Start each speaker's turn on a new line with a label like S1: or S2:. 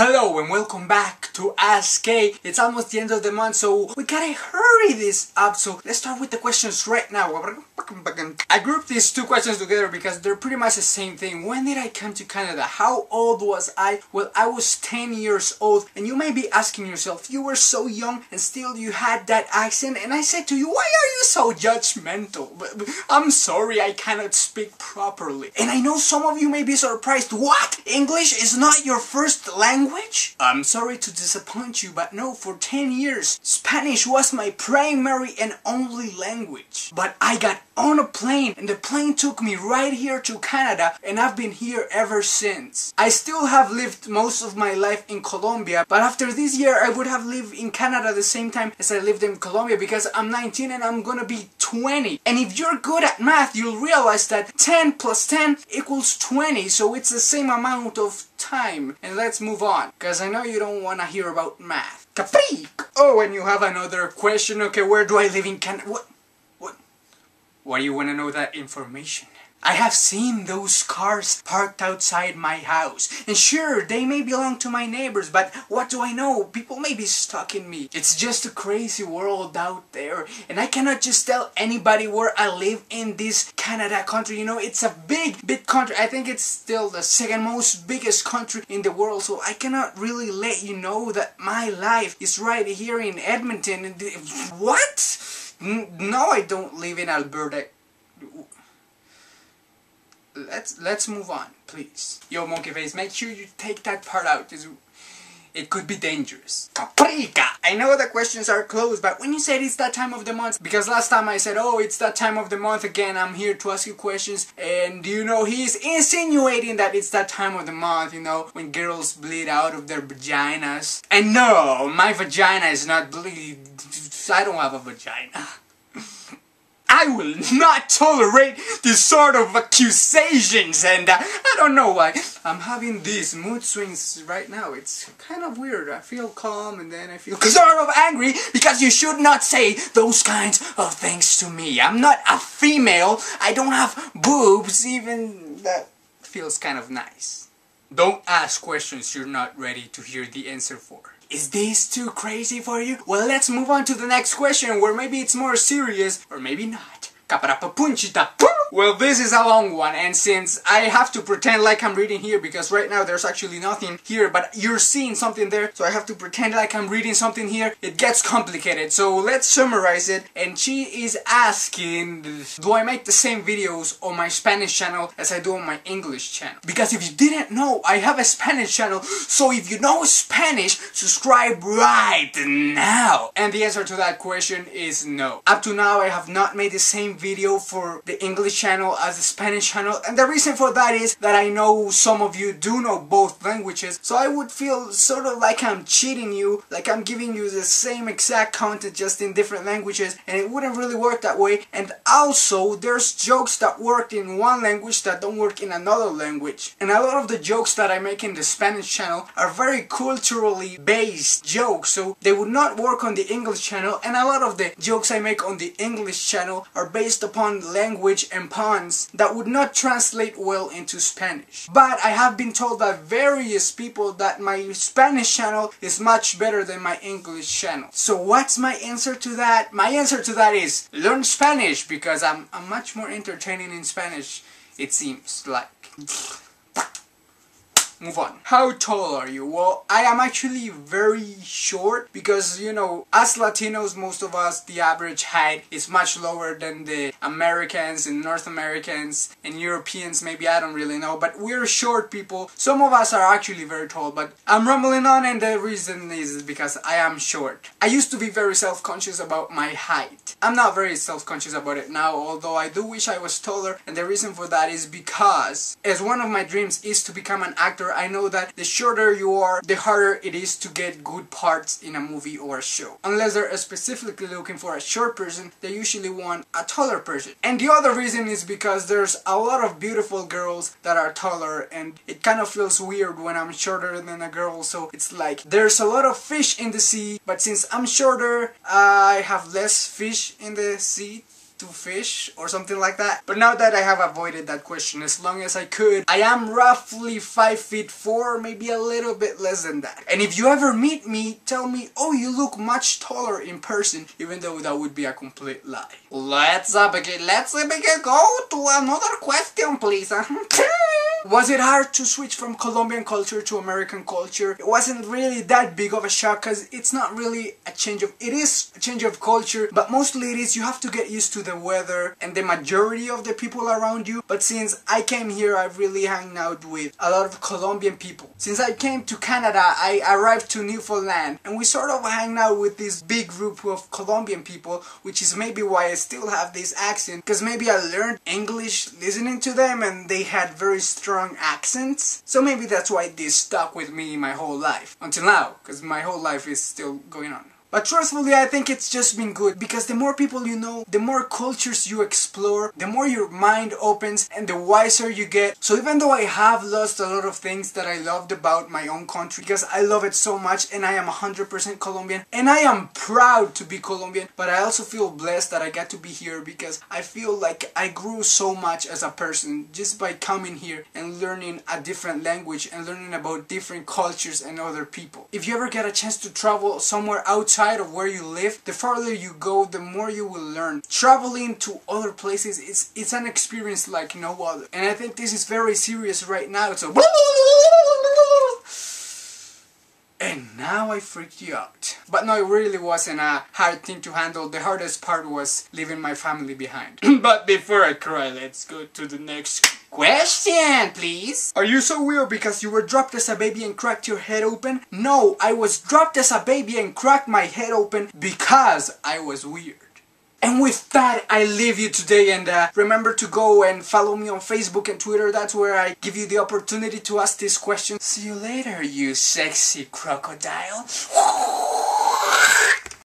S1: Hello and welcome back to AskK. It's almost the end of the month, so we gotta hurry this up. So let's start with the questions right now. I grouped these two questions together because they're pretty much the same thing. When did I come to Canada? How old was I? Well, I was 10 years old, and you may be asking yourself, you were so young and still you had that accent, and I said to you, why are you so judgmental? I'm sorry, I cannot speak properly. And I know some of you may be surprised. What? English is not your first language? I'm sorry to disappoint you, but no, for 10 years, Spanish was my primary and only language. But I got on a plane, and the plane took me right here to Canada, and I've been here ever since. I still have lived most of my life in Colombia, but after this year I would have lived in Canada the same time as I lived in Colombia because I'm 19 and I'm gonna be 20. And if you're good at math, you'll realize that 10 plus 10 equals 20, so it's the same amount of time. And let's move on, because I know you don't want to hear about math. Capri! Oh, and you have another question. Okay, where do I live in Canada? Why do you want to know that information? I have seen those cars parked outside my house. And sure, they may belong to my neighbors, but what do I know? People may be stalking me. It's just a crazy world out there. And I cannot just tell anybody where I live in this Canada country. You know, it's a big country. I think it's still the second most biggest country in the world. So I cannot really let you know that my life is right here in Edmonton. What? No, I don't live in Alberta. Let's move on, please. Yo, monkey face, make sure you take that part out. It could be dangerous. Caprica! I know the questions are closed, but when you said it's that time of the month, because last time I said, oh, it's that time of the month again, I'm here to ask you questions, and you know, he's insinuating that it's that time of the month, you know, when girls bleed out of their vaginas. And no, my vagina is not bleeding. I don't have a vagina. I will not tolerate this sort of accusations, and I don't know why. I'm having these mood swings right now. It's kind of weird. I feel calm and then I feel sort of angry because you should not say those kinds of things to me. I'm not a female. I don't have boobs, even that feels kind of nice. Don't ask questions you're not ready to hear the answer for. Is this too crazy for you? Well, let's move on to the next question where maybe it's more serious, or maybe not. Well, this is a long one, and since I have to pretend like I'm reading here, because right now there's actually nothing here, but you're seeing something there, so I have to pretend like I'm reading something here, it gets complicated. So let's summarize it, and she is asking, do I make the same videos on my Spanish channel as I do on my English channel? Because if you didn't know, I have a Spanish channel, so if you know Spanish, subscribe right now. And the answer to that question is no. Up to now, I have not made the same video for the English channel as the Spanish channel, and the reason for that is that I know some of you do know both languages, so I would feel sort of like I'm cheating you, like I'm giving you the same exact content just in different languages, and it wouldn't really work that way. And also, there's jokes that work in one language that don't work in another language, and a lot of the jokes that I make in the Spanish channel are very culturally based jokes, so they would not work on the English channel, and a lot of the jokes I make on the English channel are based upon language and puns that would not translate well into Spanish. But I have been told by various people that my Spanish channel is much better than my English channel. So what's my answer to that? My answer to that is learn Spanish, because I'm much more entertaining in Spanish, it seems like. Move on. How tall are you? Well, I am actually very short because, you know, as Latinos, most of us, the average height is much lower than the Americans and North Americans and Europeans, maybe, I don't really know, but we're short people. Some of us are actually very tall, but I'm rambling on, and the reason is because I am short. I used to be very self-conscious about my height. I'm not very self-conscious about it now, although I do wish I was taller, and the reason for that is because, as one of my dreams is to become an actor, I know that the shorter you are, the harder it is to get good parts in a movie or a show. Unless they're specifically looking for a short person, they usually want a taller person. And the other reason is because there's a lot of beautiful girls that are taller, and it kind of feels weird when I'm shorter than a girl, so it's like there's a lot of fish in the sea, but since I'm shorter, I have less fish in the sea. to fish or something like that. But now that I have avoided that question as long as I could, I am roughly 5'4", maybe a little bit less than that. And if you ever meet me, tell me, oh, you look much taller in person, even though that would be a complete lie. Let's begin. Go to another question, please. Was it hard to switch from Colombian culture to American culture? It wasn't really that big of a shock because it's not really a change of... It is a change of culture, but mostly it is you have to get used to the weather and the majority of the people around you. But since I came here, I've really hung out with a lot of Colombian people. Since I came to Canada, I arrived to Newfoundland and we sort of hang out with this big group of Colombian people, which is maybe why I still have this accent, because maybe I learned English listening to them and they had very strong accents. So maybe that's why this stuck with me my whole life. Until now, because my whole life is still going on. But truthfully, I think it's just been good because the more people you know, the more cultures you explore, the more your mind opens and the wiser you get. So even though I have lost a lot of things that I loved about my own country because I love it so much and I am 100% Colombian and I am proud to be Colombian, but I also feel blessed that I got to be here because I feel like I grew so much as a person just by coming here and learning a different language and learning about different cultures and other people. If you ever get a chance to travel somewhere outside of where you live, the farther you go, the more you will learn. Traveling to other places, it's an experience like no other. And I think this is very serious right now, so... And now I freaked you out. But no, it really wasn't a hard thing to handle. The hardest part was leaving my family behind. But before I cry, let's go to the next question, please. Are you so weird because you were dropped as a baby and cracked your head open? No, I was dropped as a baby and cracked my head open because I was weird. And with that, I leave you today, and remember to go and follow me on Facebook and Twitter. That's where I give you the opportunity to ask these questions. See you later, you sexy crocodile.